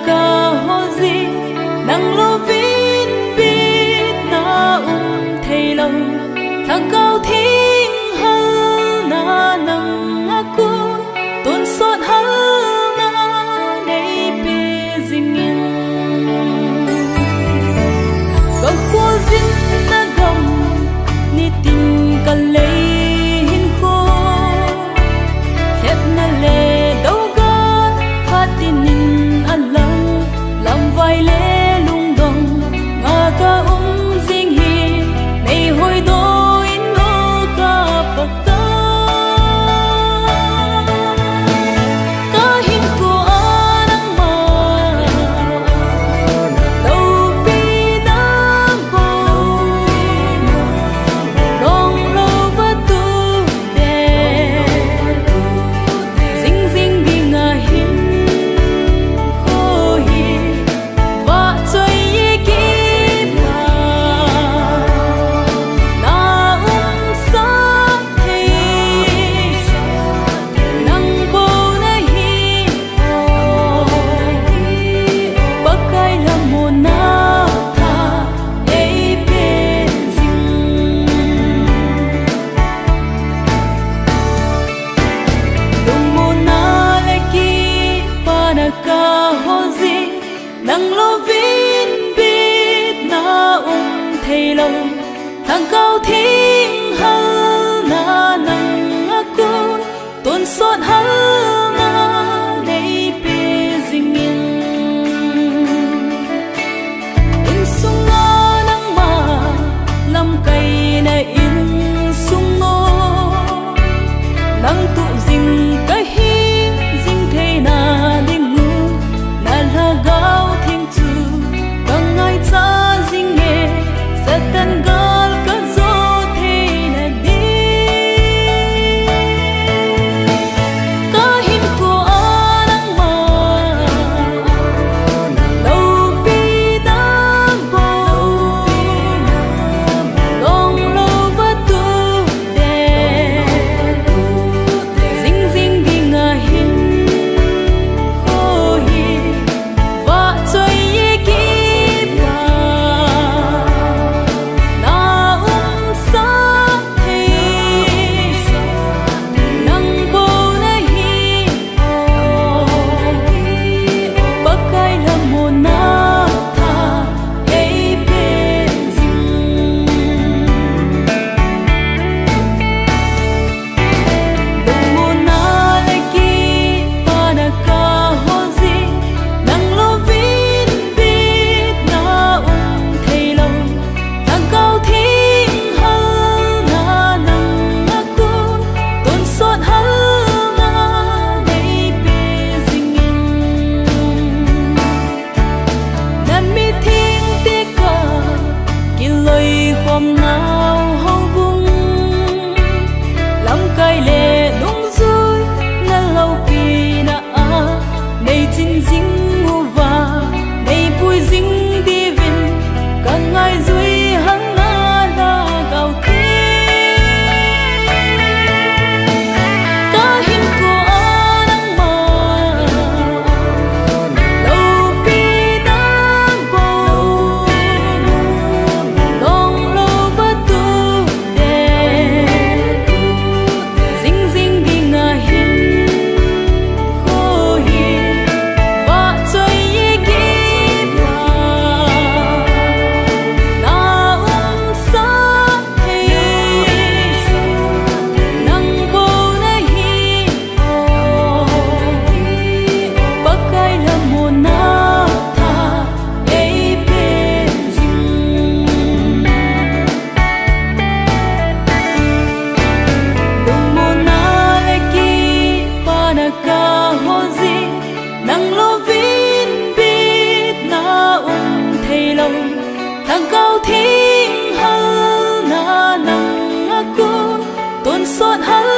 ka hozi nang lovin bit na thei lo thang cao thing hal na nang aku ton sot hal na nei pe zingin ka khozin na gam ni tin ka lei hin kho het na le đâu ga fatinin alang lam vai le lung dong nga ka jing hi nei hoi do in lo ka pakka ka hin ko anang ma đâu pi na bo long lo va tu de jing jing đi nga hin ho hi va choi ye ki na sa thei nang bo na hi pakai la mo na tha ei pe jing dum mo na le ki pa na ka hozi nang lovin bit na thei lo thang cao thing hal na nang aku ton sot hal na nei pe zingin in sunga nang ma lam kai na in sungo nang tu jing ka hi jing thei na ding nu na la gao thing chu kang ngai cha jing nge satan gal ka zo thei na di ka hin ko anang ma đâu pi na bo long lo va tu de jing jing đi nga hin ho hi va choi ye ki pa na sa thei nang bo na hi pakai la mo na tha ei pe jing dum mo na le ki pa na ka hozi nang lovin bit na thei lo thang cao thing hal na nang aku ton sot hal na nei pe zingin nan mi thing te ka ki loi khom nao hong bung lam kai le dung zui na lau pi na a nei chin jing u va nei pui jing di vin kan ngai zui hang na la gao te ka hin ko anang ma đâu pi na bo long lo va tu de jing jing đi nga hin ho hi va choi ye ki pa na sa thei nang bo na hi pakai la mo na tha ei pe jing dum mo na le ki pa na ka hozi nang lovin bit na thei lo thang cao thing hal na nang aku ton sot hal